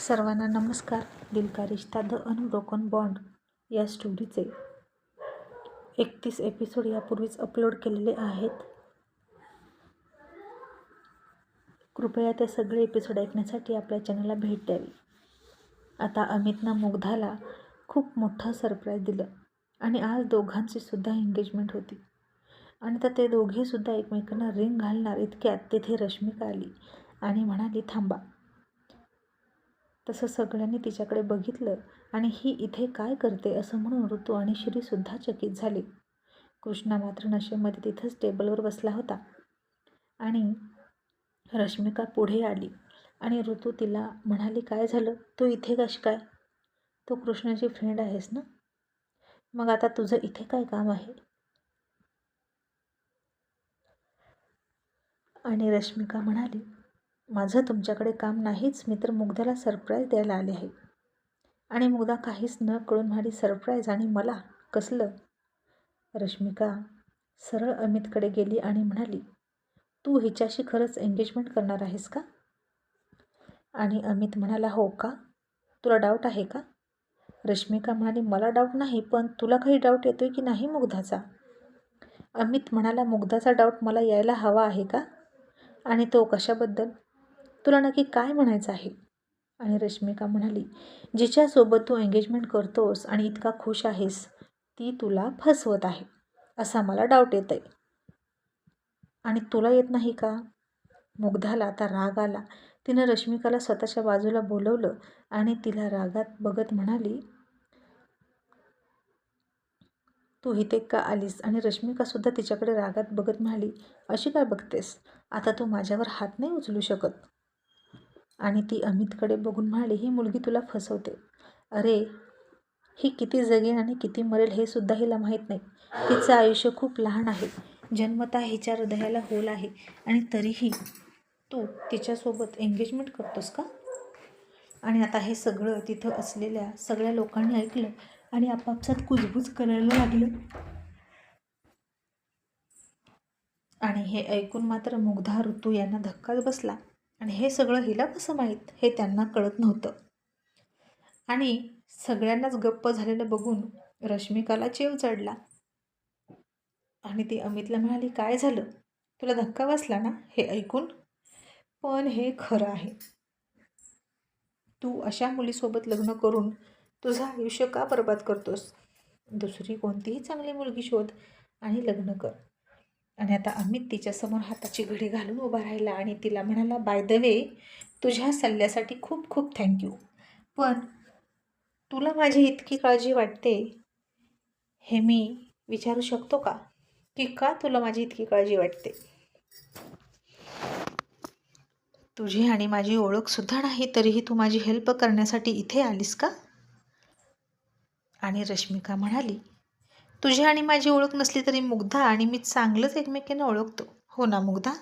सर्वांना नमस्कार. दिल का रिश्ता द अनब्रोकन बॉन्ड या स्टोरीचे 31 एपिसोड यापूर्वीच अपलोड केलेले आहेत. कृपया ते सगळे एपिसोड ऐकण्यासाठी आपल्या चॅनलला भेट द्यावी. आता अमितनं मुग्धाला खूप मोठं सरप्राईज दिलं आणि आज दोघांची सुद्धा एंगेजमेंट होती. आणि तर ते दोघेसुद्धा एकमेकांना रिंग घालणार इतक्यात तिथे रश्मिका आली आणि म्हणाली, थांबा. तसं सगळ्यांनी तिच्याकडे बघितलं आणि ही इथे काय करते असं म्हणून ऋतू आणि श्रीसुद्धा चकित झाले. कृष्णा मात्र नशेमध्ये तिथंच टेबलवर बसला होता आणि रश्मिका पुढे आली आणि ऋतू तिला म्हणाली, काय झालं, तू इथे कशी काय? तू कृष्णाची फ्रेंड आहेस ना, मग आता तुझं इथे काय काम आहे? आणि रश्मिका म्हणाली, माझं तुमच्याकडे काम नाहीच, मी तर मुग्धाला सरप्राईज द्यायला आले आहे. आणि मुग्धा काहीच न कळून म्हणाली, सरप्राईज? आणि मला कसलं? रश्मिका सरळ अमितकडे गेली आणि म्हणाली, तू हिच्याशी खरंच एंगेजमेंट करणार आहेस का? आणि अमित म्हणाला, हो का, तुला डाऊट आहे का? रश्मिका म्हणाली, मला डाऊट नाही, पण तुला काही डाऊट येतोय की नाही मुग्धाचा? अमित म्हणाला, मुग्धाचा डाऊट मला यायला हवा आहे का? आणि तो कशाबद्दल? तुला नक्की काय म्हणायचं आहे? आणि रश्मिका म्हणाली, जिच्यासोबत तू एंगेजमेंट करतोस आणि इतका खुश आहेस ती तुला फसवत आहे असा मला डाऊट येत आहे. आणि तुला येत नाही का? मुग्धाला आता राग आला. तिनं रश्मिकाला स्वतःच्या बाजूला बोलवलं आणि तिला रागात बघत म्हणाली, तू इथे का आलीस? आणि रश्मिकासुद्धा तिच्याकडे रागात बघत म्हणाली, अशी काय बघतेस? आता तू माझ्यावर हात नाही उचलू शकत. आणि ती अमितकडे बघून म्हणाली, ही मुलगी तुला फसवते. अरे, ही किती जगेन आणि किती मरेल हे सुद्धा हिला माहीत नाही. तिचं आयुष्य खूप लहान आहे. जन्मतः हिच्या हृदयाला होल आहे आणि तरीही तू तिच्यासोबत एंगेजमेंट करतोस का? आणि आता हे सगळं तिथं असलेल्या सगळ्या लोकांनी ऐकलं आणि आपापसात कुजबूज करायला लागलं. आणि हे ऐकून मात्र मुग्धा, ऋतू यांना धक्काच बसला. आणि हे सगळं हिला कसं माहीत हे त्यांना कळत नव्हतं. आणि सगळ्यांनाच गप्प झालेलं बघून रश्मिकाला चेव चढला आणि ती अमितला म्हणाली, काय झालं, तुला धक्का बसला ना हे ऐकून? पण हे खरं आहे. तू अशा मुलीसोबत लग्न करून तुझं आयुष्य का बर्बाद करतोस? दुसरी कोणतीही चांगली मुलगी शोध आणि लग्न कर. आणि आता अमित तिच्यासमोर हाताची घडी घालून उभा राहिला आणि तिला म्हणाला, बाय द वे, तुझ्या सल्ल्यासाठी खूप खूप थँक्यू. पण तुला माझी इतकी काळजी वाटते हे मी विचारू शकतो का? की का तुला माझी इतकी काळजी वाटते? तुझी आणि माझी ओळखसुद्धा नाही तरीही तू माझी हेल्प करण्यासाठी इथे आलीस का? आणि रश्मिका म्हणाली, तुझी आणि माझी ओळख नसली तरी मुग्धा आणि मी चांगलंच एकमेकांना ओळखतो, हो ना मुग्धा?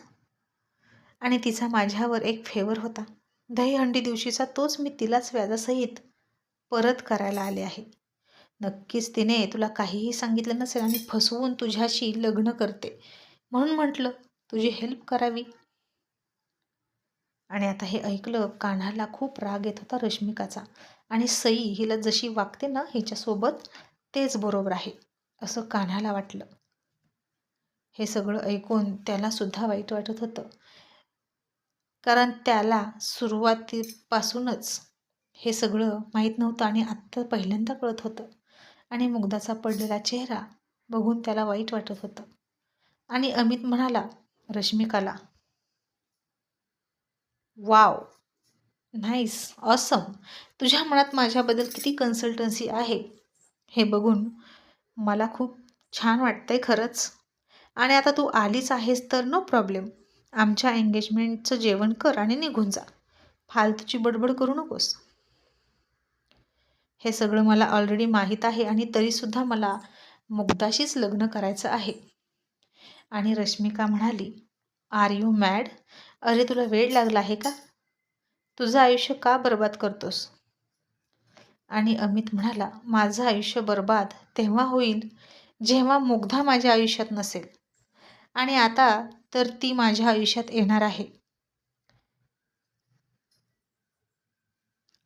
आणि तिचा माझ्यावर एक फेवर होता. दहीहंडी दिवशीचा तोच मी तिलाच व्याजासहित परत करायला आले आहे. नक्कीच तिने तुला काहीही सांगितलं नसेल आणि फसवून तुझ्याशी लग्न करते म्हणून म्हटलं तुझी हेल्प करावी. आणि आता हे ऐकलं कान्हाला खूप राग येत होता रश्मिकाचा. आणि सई हिला जशी वागते ना हिच्यासोबत तेच बरोबर आहे असं कान्हाला वाटलं. हे सगळं ऐकून त्यालासुद्धा वाईट वाटत होतं, कारण त्याला सुरुवातीपासूनच हे सगळं माहीत नव्हतं आणि आत्ता पहिल्यांदा कळत होतं. आणि मुग्धाचा पडलेला चेहरा बघून त्याला वाईट वाटत होतं. आणि अमित म्हणाला रश्मिकाला, वाव, नाईस, ऑसम, तुझ्या मनात माझ्याबद्दल किती कन्सल्टन्सी आहे हे बघून मला खूप छान वाटतंय खरंच. आणि आता तू आलीच आहेस तर नो प्रॉब्लेम, आमच्या एंगेजमेंटचं जेवण कर आणि निघून जा, फालतूची बडबड करू नकोस. हे सगळं मला ऑलरेडी माहीत आहे आणि तरीसुद्धा मला मुग्धाशीच लग्न करायचं आहे. आणि रश्मिका म्हणाली, आर यू मॅड? अरे तुला वेड लागला आहे का? तुझं आयुष्य का बर्बाद करतोस? आणि अमित म्हणाला, माझं आयुष्य बर्बाद तेव्हा होईल जेव्हा मुग्धा माझ्या आयुष्यात नसेल. आणि आता तर ती माझ्या आयुष्यात येणार आहे.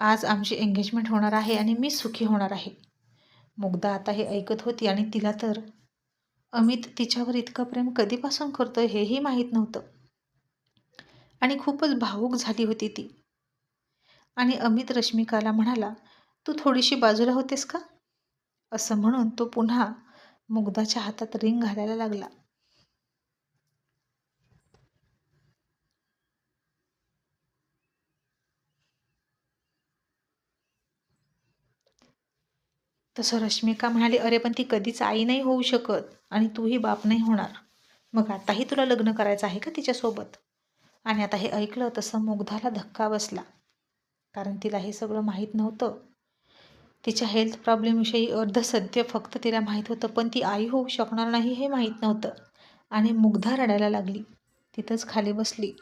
आज आमची एंगेजमेंट होणार आहे आणि मी सुखी होणार आहे. मुग्धा आता हे ऐकत होती आणि तिला तर अमित तिच्यावर इतकं प्रेम कधीपासून करतोय हेही माहीत नव्हतं आणि खूपच भावूक झाली होती ती. आणि अमित रश्मिकाला म्हणाला, तू थोडीशी बाजूला होतेस का? असं म्हणून तो पुन्हा मुग्धाच्या हातात रिंग घालायला लागला. तसं रश्मिका म्हणाली, अरे पण ती कधीच आई नाही होऊ शकत आणि तूही बाप नाही होणार. मग आताही तुला लग्न करायचं आहे का तिच्यासोबत? आणि आता हे ऐकलं तसं मुग्धाला धक्का बसला, कारण तिला हे सगळं माहीत नव्हतं. तिच्या हेल्थ प्रॉब्लेमविषयी अर्धसत्य फक्त तिला माहीत होतं, पण ती आई होऊ शकणार नाही हे माहीत नव्हतं. आणि मुग्धा रडायला लागली. तिथंच खाली बसली.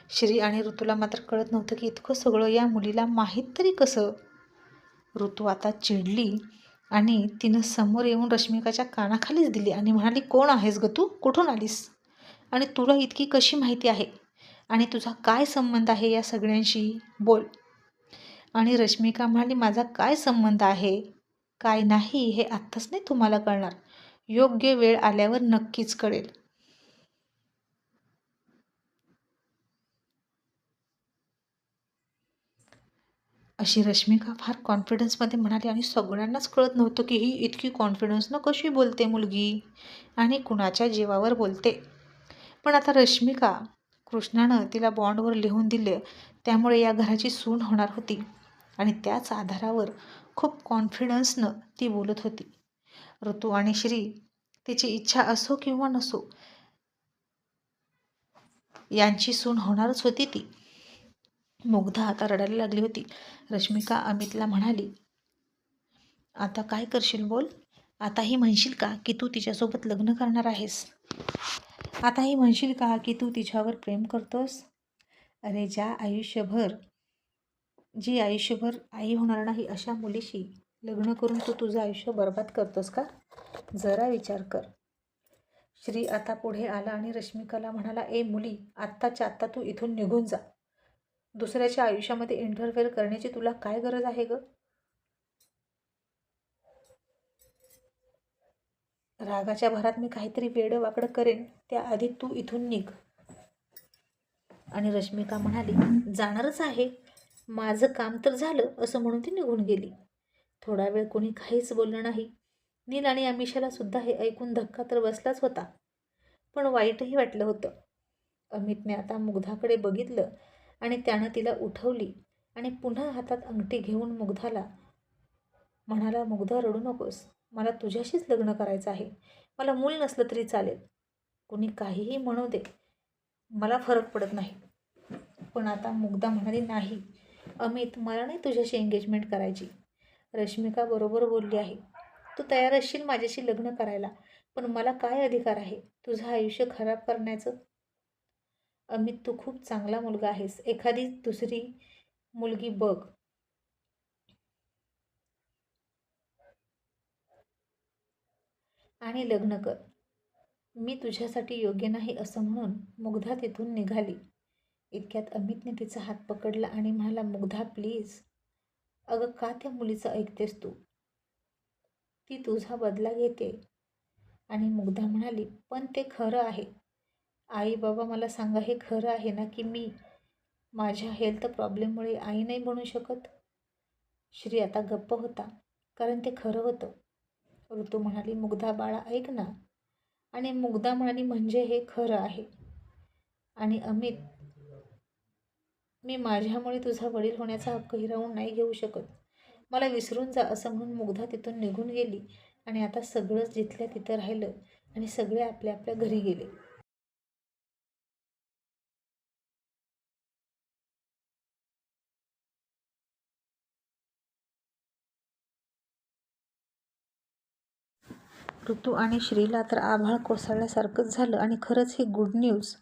श्री आणि ऋतूला मात्र कळत नव्हतं की इतकं सगळं या मुलीला माहीत तरी कसं. ऋतू आता चिडली आणि तिनं समोर येऊन रश्मिकाच्या कानाखालीच दिली आणि म्हणाली, कोण आहेस ग तू? कुठून आलीस? आणि तुला इतकी कशी माहिती आहे? आणि तुझा काय संबंध आहे या सगळ्यांशी? बोल. आणि रश्मिका म्हणाली, माझा काय संबंध आहे काय नाही हे आत्ताच नाही तुम्हाला कळणार, योग्य वेळ आल्यावर नक्कीच कळेल. अशी रश्मिका फार कॉन्फिडन्समध्ये म्हणाली आणि सगळ्यांनाच कळत नव्हतं की ही इतकी कॉन्फिडन्सनं कशी बोलते मुलगी आणि कुणाच्या जीवावर बोलते. पण आता रश्मिका, कृष्णानं तिला बॉन्डवर लिहून दिले, त्यामुळे या घराची सून होणार होती आणि त्याच आधारावर खूप कॉन्फिडन्सनं ती बोलत होती. ऋतू आणि श्री, तिची इच्छा असो किंवा नसो, यांची सून होणारच होती ती. मुग्धा आता रडायला लागली होती. रश्मिका अमितला म्हणाली, आता काय करशील बोल? आताही म्हणशील का की तू तिच्यासोबत लग्न करणार आहेस? आताही म्हणशील का की तू तिच्यावर प्रेम करतोस? अरे जी आयुष्यभर आई होणार नाही अशा मुलीशी लग्न करून तू तुझं आयुष्य बर्बाद करतोस का? जरा विचार कर. श्री आता पुढे आला आणि रश्मिकाला म्हणाला, ए मुली, आत्ताच्या आत्ता तू इथून निघून जा. दुसऱ्याच्या आयुष्यामध्ये इंटरफेअर करण्याची तुला काय गरज आहे ग? रागाच्या भरात मी काहीतरी वेडं वाकडं करेन, त्याआधी तू इथून निघ. आणि रश्मिका म्हणाली, जाणारच आहे, माझं काम तर झालं, असं म्हणून ती निघून गेली. थोडा वेळ कोणी काहीच बोललं नाही. नील आणि अमिषाला सुद्धा हे ऐकून धक्का तर बसलाच होता, पण वाईटही वाटलं होतं. अमितने आता मुग्धाकडे बघितलं आणि त्यानं तिला उठवली आणि पुन्हा हातात अंगठी घेऊन मुग्धाला म्हणाला, मुग्धा रडू नकोस, मला तुझ्याशीच लग्न करायचं आहे. मला मूल नसलं तरी चालेल, कुणी काहीही म्हणू दे, मला फरक पडत नाही. पण आता मुग्धा म्हणाली, नाही अमित, मला नाही तुझ्याशी एंगेजमेंट करायची. रश्मिका बरोबर बोलली आहे. तू तयार असशील माझ्याशी लग्न करायला, पण मला काय अधिकार आहे तुझं आयुष्य खराब करण्याचं? अमित, तू खूप चांगला मुलगा आहेस, एखादी दुसरी मुलगी बघ आणि लग्न कर. मी तुझ्यासाठी योग्य नाही असं म्हणून मुग्धा तिथून निघाली. इतक्यात अमितने तिचा हात पकडला आणि म्हणाला, मुग्धा प्लीज. अगं, का त्या मुलीचं ऐकतेस तू? ती तुझा बदला घेते. आणि मुग्धा म्हणाली, पण ते खरं आहे. आई बाबा, मला सांगा, हे खरं आहे ना की मी माझ्या हेल्थ प्रॉब्लेममुळे आई नाही बनू शकत? श्री आता गप्प होता, कारण ते खरं होतं. ऋतू म्हणाली, मुग्धा बाळा ऐक ना. आणि मुग्धा म्हणाली, म्हणजे हे खरं आहे. आणि अमित, मी माझ्यामुळे तुझा वडील होण्याचा हक्क हिरावून नाही घेऊ शकत. मला विसरून जा, असं म्हणून मुग्धा तिथून निघून गेली. आणि आता सगळंच जिथल्या तिथं राहिलं आणि सगळे आपल्या आपल्या घरी गेले. ऋतू आणि श्रीला तर आभाळ कोसळल्यासारखंच झालं आणि खरंच ही गुड न्यूज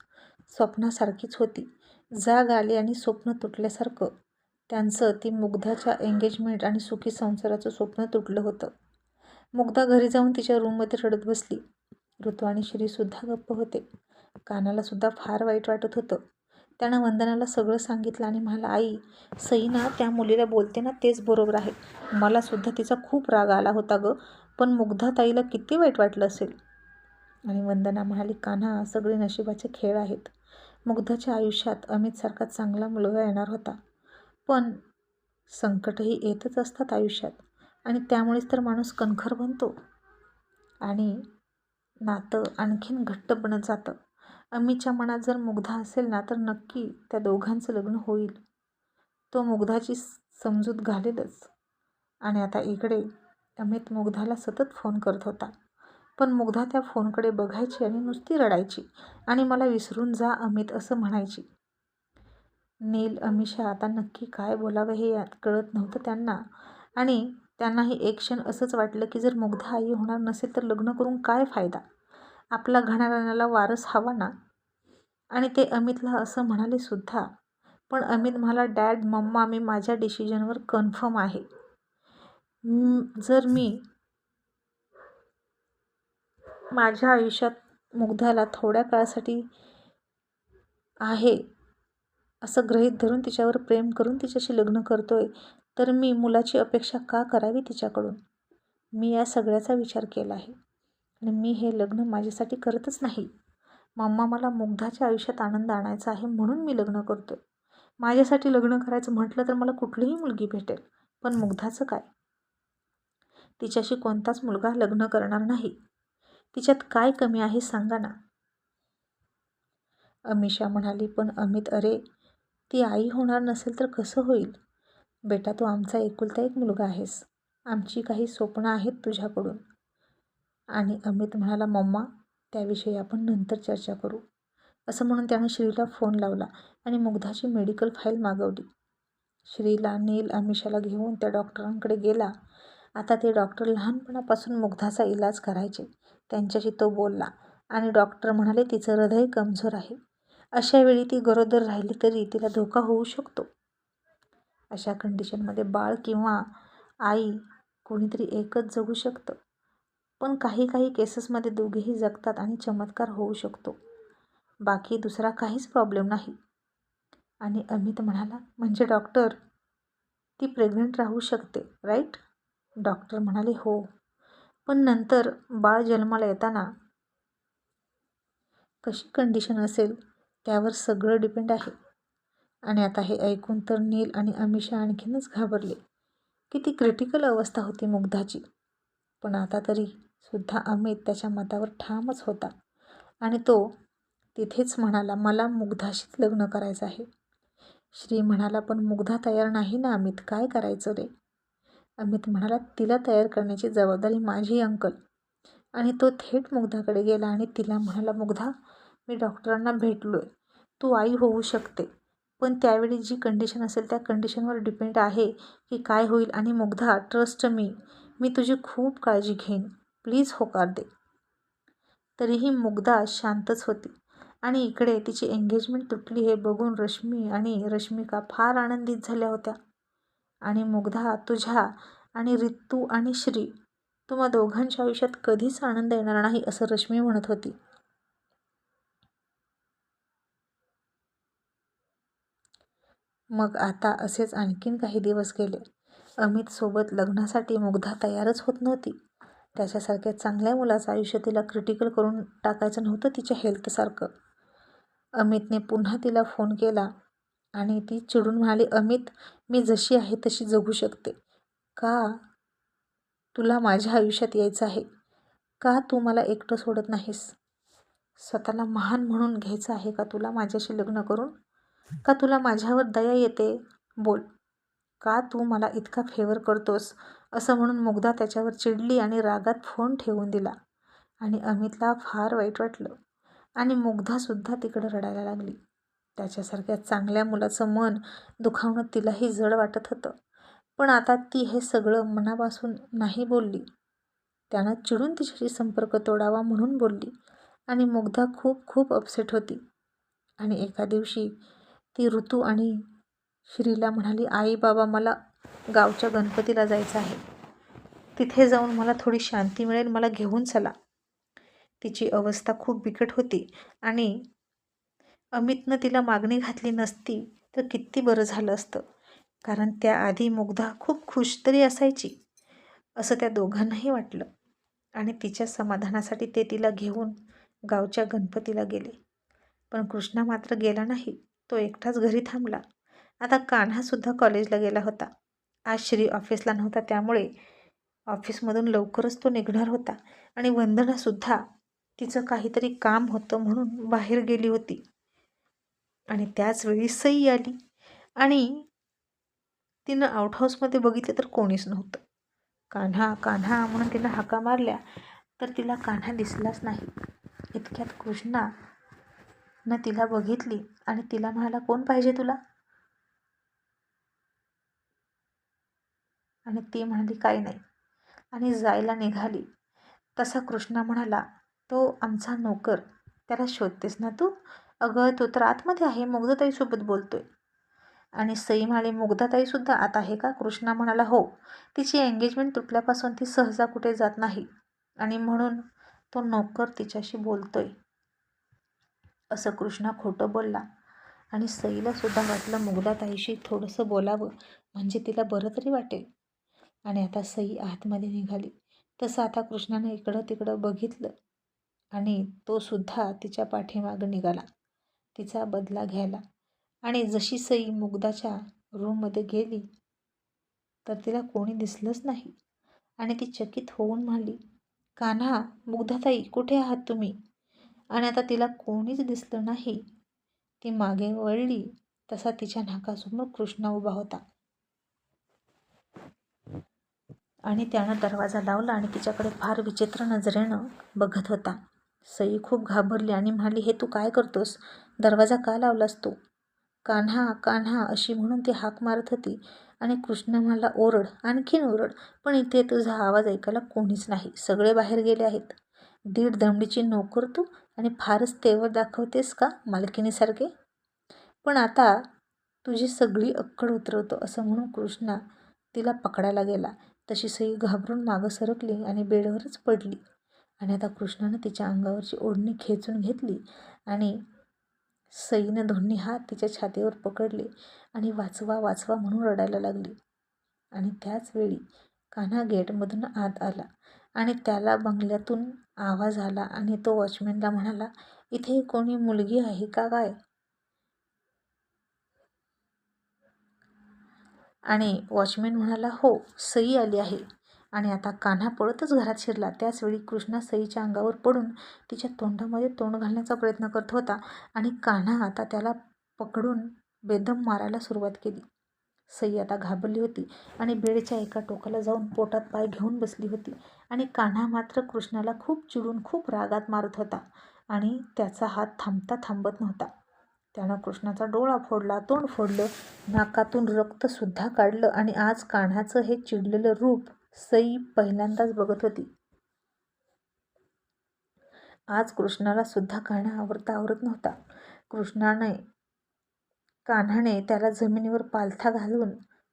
स्वप्नासारखीच होती. जाग आली आणि स्वप्न तुटल्यासारखं त्यांचं ती मुग्धाच्या एंगेजमेंट आणि सुखी संसाराचं स्वप्न तुटलं होतं. मुग्धा घरी जाऊन तिच्या रूममध्ये रडत बसली. ऋतू आणि श्रीसुद्धा गप्प होते. कानाला सुद्धा फार वाईट वाटत होतं. त्यानं वंदनाला सगळं सांगितलं आणि म्हणाला, आई, सई ना त्या मुलीला बोलते ना तेच बरोबर आहे. मलासुद्धा तिचा खूप राग आला होता गं, पण मुग्धा ताईला किती वाईट वाटलं असेल. आणि वंदना म्हणाली, कान्हा, सगळे नशिबाचे खेळ आहेत. मुग्धाच्या आयुष्यात अमितसारखा चांगला मुलगा येणार होता, पण संकटही येतच असतात आयुष्यात आणि त्यामुळेच तर माणूस कणखर बनतो आणि नातं आणखीन घट्ट बनत जातं. अमितच्या मनात जर मुग्धा असेल ना तर नक्की त्या दोघांचं लग्न होईल. तो मुग्धाची समजूत घालेलच. आणि आता इकडे अमित मुग्धाला सतत फोन करत होता, पण मुग्धा त्या फोनकडे बघायची आणि नुसती रडायची आणि मला विसरून जा अमित असं म्हणायची. नील, अमिषा आता नक्की काय बोलावं हे कळत नव्हतं त्यांना आणि त्यांनाही एक क्षण असंच वाटलं की जर मुग्धा आई होणार नसेल तर लग्न करून काय फायदा, आपला घराण्याला वारस हवा ना. आणि ते अमितला असं म्हणाले सुद्धा. पण अमित म्हणाला, डॅड, मम्मा, मी माझ्या डिसिजनवर कन्फर्म आहे. जर मी माझ्या आयुष्यात मुग्धाला थोड्या काळासाठी आहे असं गृहीत धरून तिच्यावर प्रेम करून तिच्याशी लग्न करतोय, तर मी मुलाची अपेक्षा का करावी तिच्याकडून. मी या सगळ्याचा विचार केला आहे आणि मी हे लग्न माझ्यासाठी करतच नाही. मम्मा, मला मुग्धाच्या आयुष्यात आनंद आणायचा आहे म्हणून मी लग्न करतोय. माझ्यासाठी लग्न करायचं म्हटलं तर मला कुठलीही मुलगी भेटेल, पण मुग्धाचं काय. तिच्याशी कोणताच मुलगा लग्न करणार नाही. तिच्यात काय कमी आहे सांगा ना. अमिषा म्हणाली, पण अमित, अरे, ती आई होणार नसेल तर कसं होईल. बेटा, तू आमचा एकुलता एक मुलगा आहेस. आमची काही स्वप्न आहेत तुझ्याकडून. आणि अमित म्हणाला, मम्मा, त्याविषयी आपण नंतर चर्चा करू. असं म्हणून त्यानं श्रीला फोन लावला आणि मुग्धाची मेडिकल फाईल मागवली. श्रीला नील अमिषाला घेऊन त्या डॉक्टरांकडे गेला. आता ते डॉक्टर लहानपणापासून मुग्धाचा इलाज करायचे. त्यांच्याशी तो बोलला आणि डॉक्टर म्हणाले, तिचं हृदय कमजोर आहे. अशा वेळी ती गरोदर राहिली तरी तिला धोका होऊ शकतो. अशा कंडिशनमध्ये बाळ किंवा आई कोणीतरी एकच जगू शकतं, पण काही केसेसमध्ये दोघेही जगतात आणि चमत्कार होऊ शकतो. बाकी दुसरा काहीच प्रॉब्लेम नाही. आणि अमित म्हणाला, म्हणजे डॉक्टर, ती प्रेग्नंट राहू शकते, राईट. डॉक्टर म्हणाले, हो, पण नंतर बाळ जन्माला येताना कशी कंडिशन असेल त्यावर सगळं डिपेंड आहे. आणि आता हे ऐकून तर नील आणि अमिषा आणखीनच घाबरले. किती क्रिटिकल अवस्था होती मुग्धाची. पण आता तरी सुद्धा अमित त्याच्या मतावर ठामच होता आणि तो तिथेच म्हणाला, मला मुग्धाशीच लग्न करायचं आहे. श्री म्हणाला, पण मुग्धा तयार नाही ना अमित, काय करायचं रे. अमित म्हणाला, तिला तयार करण्याची जबाबदारी माझी अंकल. आणि तो थेट मुग्धाकडे गेला आणि तिला म्हणाला, मुग्धा, मी डॉक्टरांना भेटलोय. तू आई होऊ शकते, पण त्यावेळी जी कंडिशन असेल त्या कंडिशनवर डिपेंड आहे की काय होईल. आणि मुग्धा, ट्रस्ट मी तुझी खूप काळजी घेईन, प्लीज होकार दे. तरीही मुग्धा शांतच होती. आणि इकडे तिची एंगेजमेंट तुटली हे बघून रश्मी आणि रश्मिका फार आनंदित झाल्या होत्या. आणि मुग्धा, तुझ्या आणि रितू आणि श्री, तुम्हा दोघांच्या आयुष्यात कधीच आनंद येणार नाही असं रश्मी म्हणत होती. मग आता असेच आणखीन काही दिवस गेले. अमित सोबत लग्नासाठी मुग्धा तयारच होत नव्हती. त्याच्यासारख्या चांगल्या मुलाचं आयुष्य तिला क्रिटिकल करून टाकायचं नव्हतं तिच्या हेल्थसारखं. अमितने पुन्हा तिला फोन केला आणि ती चिडून म्हणाली, अमित, मी जशी आहे तशी जगू शकते. का तुला माझ्या आयुष्यात यायचं आहे? का तू मला एकटं सोडत नाहीस? स्वतःला महान म्हणून घ्यायचं आहे का तुला माझ्याशी लग्न करून? का तुला माझ्यावर दया येते? बोल, का तू मला इतका फेवर करतोस? असं म्हणून मुग्धा त्याच्यावर चिडली आणि रागात फोन ठेवून दिला. आणि अमितला फार वाईट वाटलं आणि मुग्धासुद्धा तिकडं रडायला लागली. त्याच्यासारख्या चांगल्या मुलाचं मन दुखावणं तिलाही जड वाटत होतं. पण आता ती हे सगळं मनापासून नाही बोलली. त्यानं चिडून तिच्याशी संपर्क तोडावा म्हणून बोलली. आणि मुग्धा खूप अपसेट होती. आणि एका दिवशी ती ऋतू आणि श्रीला म्हणाली, आई बाबा, मला गावच्या गणपतीला जायचं आहे. तिथे जाऊन मला थोडी शांती मिळेल, मला घेऊन चला. तिची अवस्था खूप बिकट होती आणि अमितनं तिला मागणी घातली नसती तर किती बरं झालं असतं, कारण त्याआधी मुग्धा खूप खुश तरी असायची असं त्या दोघांनाही वाटलं. आणि तिच्या समाधानासाठी ते तिला घेऊन गावच्या गणपतीला गेले. पण कृष्णा मात्र गेला नाही. तो एकटाच घरी थांबला. आता कान्हासुद्धा कॉलेजला गेला होता. आज श्री ऑफिसला नव्हता, त्यामुळे ऑफिसमधून लवकरच तो निघणार होता. आणि वंदनासुद्धा तिचं काहीतरी काम होतं म्हणून बाहेर गेली होती. आणि त्याचवेळी सई आली आणि तिनं आउटहाऊसमध्ये बघितलं तर कोणीच नव्हतं. कान्हा कान्हा म्हणून तिनं हाका मारल्या तर तिला कान्हा दिसलाच नाही. इतक्यात कृष्णानं तिला बघितली आणि तिला म्हणाला, कोण पाहिजे तुला? आणि ती म्हणाली, काही नाही, आणि जायला निघाली. तसा कृष्णा म्हणाला, तो आमचा नोकर, त्याला शोधतेस ना तू? अगं तो तर आतमध्ये आहे, मुग्धाताईसोबत बोलतोय. आणि सई म्हणाली, मुग्धाताईसुद्धा आत आहे का? कृष्णा म्हणाला, हो, तिची एंगेजमेंट तुटल्यापासून ती सहजा कुठे जात नाही आणि म्हणून तो नोकर तिच्याशी बोलतोय. असं कृष्णा खोटं बोलला. आणि सईला सुद्धा वाटलं मुग्धाताईशी थोडंसं बोलावं म्हणजे तिला बरं तरी वाटेल. आणि आता सई आतमध्ये निघाली. तसं आता कृष्णानं इकडं तिकडं बघितलं आणि तो सुद्धा तिच्या पाठीमागं निघाला तिचा बदला घ्यायला. आणि जशी सई मुग्धाच्या रूममध्ये गेली तर तिला कोणी दिसलंच नाही. आणि ती चकित होऊन म्हणाली, कान्हा, मुग्धाताई, कुठे आहात तुम्ही? आणि आता तिला कोणीच दिसलं नाही. ती मागे वळली तसा तिच्या नाकासमोर कृष्णा उभा होता. आणि त्यानं दरवाजा लावला आणि तिच्याकडे फार विचित्र नजरेनं बघत होता. सई खूप घाबरली आणि म्हणाली, हे तू काय करतोस? दरवाजा का लावलास तू? कान्हा कान्हा अशी म्हणून ती हाक मारत होती. आणि कृष्ण म्हणाला, ओरड, आणखीन ओरड, पण इथे तुझा आवाज ऐकायला कोणीच नाही, सगळे बाहेर गेले आहेत. 1.5 दमडीची नोकर तू आणि फारच तेवर दाखवतेस का मालकिनीसारखे? पण आता तुझी सगळी अक्कड उतरवतो, असं म्हणून कृष्णा तिला पकडायला गेला. तशी सई घाबरून मागं सरकली आणि बेडवरच पडली. आणि आता कृष्णानं तिच्या अंगावरची ओढणी खेचून घेतली आणि सईनं दोन्ही हात तिच्या छातीवर पकडले आणि वाचवा वाचवा म्हणून रडायला लागली. आणि त्याच वेळी कान्हा गेटमधून आत आला आणि त्याला बंगल्यातून आवाज आला आणि तो वॉचमॅनला म्हणाला, इथे कोणी मुलगी आहे का काय? आणि वॉचमॅन म्हणाला, हो, सई आली आहे. आणि आता कान्हा पळतच घरात शिरला. त्याचवेळी कृष्णा सईच्या अंगावर पडून तिच्या तोंडामध्ये तोंड घालण्याचा प्रयत्न करत होता. आणि कान्हा आता त्याला पकडून बेदम मारायला सुरुवात केली. सई आता घाबरली होती आणि बेडच्या एका टोकाला जाऊन पोटात पाय घेऊन बसली होती. आणि कान्हा मात्र कृष्णाला खूप चिडून खूप रागात मारत होता आणि त्याचा हात थांबता थांबत नव्हता. त्यानं कृष्णाचा डोळा फोडला, तोंड फोडलं, नाकातून रक्तसुद्धा काढलं. आणि आज कान्हाचं हे चिडलेलं रूप सई पहिल्यांदाच बघत होती. आज कृष्णाला सुद्धा कान्हा आवरता आवरत नव्हता. कान्हाने त्याला जमिनीवर पालथा घालून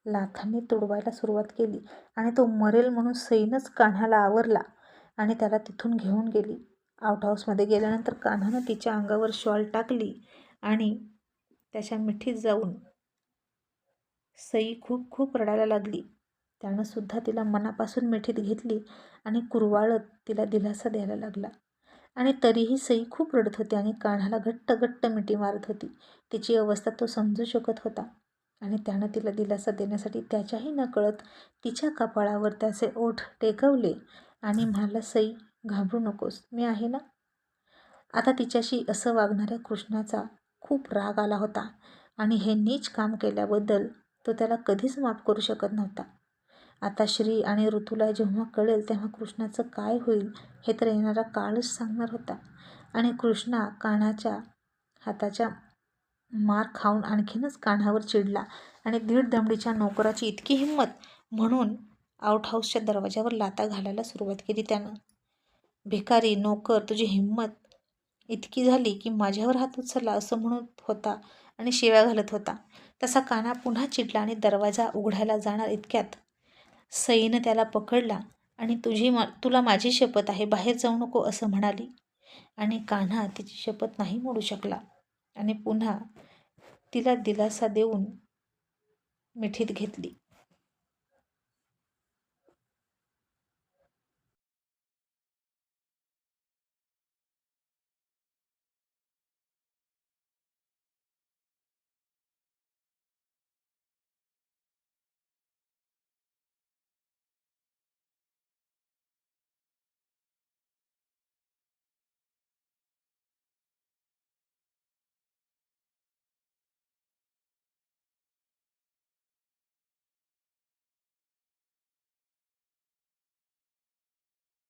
लाथांनी तुडवायला सुरुवात केली. आणि तो मरेल म्हणून सईनंच कान्हाला आवरला आणि त्याला तिथून घेऊन गेली. आउटहाऊसमध्ये गेल्यानंतर कान्हानं तिच्या अंगावर शॉल टाकली आणि त्याच्या मिठीत जाऊन सई खूप खूप रडायला लागली. त्यानं सुद्धा तिला मनापासून मिठीत घेतली आणि कुरवाळत तिला दिलासा द्यायला लागला. आणि तरीही सई खूप रडत होती आणि कान्हाला घट्ट घट्ट मिठी मारत होती. तिची अवस्था तो समजू शकत होता. आणि त्यानं तिला दिलासा देण्यासाठी त्याच्याही नकळत तिच्या कपाळावर त्याचे ओठ टेकवले आणि म्हणाला, सई, घाबरू नकोस, मी आहे ना. आता तिच्याशी असं वागणाऱ्या कृष्णाचा खूप राग आला होता आणि हे नीच काम केल्याबद्दल तो त्याला कधीच माफ करू शकत नव्हता. आता श्री आणि ऋतूला जेव्हा कळेल तेव्हा कृष्णाचं काय होईल हे तर येणारा काळच सांगणार होता. आणि कृष्णा कान्हाच्या हाताच्या मार खाऊन आणखीनच कान्हावर चिडला आणि 1.5 दमडीच्या नोकराची इतकी हिंमत म्हणून आउटहाऊसच्या दरवाजावर लाथा घालायला सुरुवात केली त्यानं. भिकारी नोकर, तुझी हिंमत इतकी झाली की माझ्यावर हात उचलला, असं म्हणत होता आणि शिव्या घालत होता. तसा कान्हा पुन्हा चिडला आणि दरवाजा उघडायला जाणार इतक्यात सईनं त्याला पकडला आणि तुला माझी शपथ आहे, बाहेर जाऊ नको, असं म्हणाली. आणि कान्हा तिची शपथ नाही मोडू शकला. आणि पुन्हा तिला दिलासा देऊन मिठीत घेतली.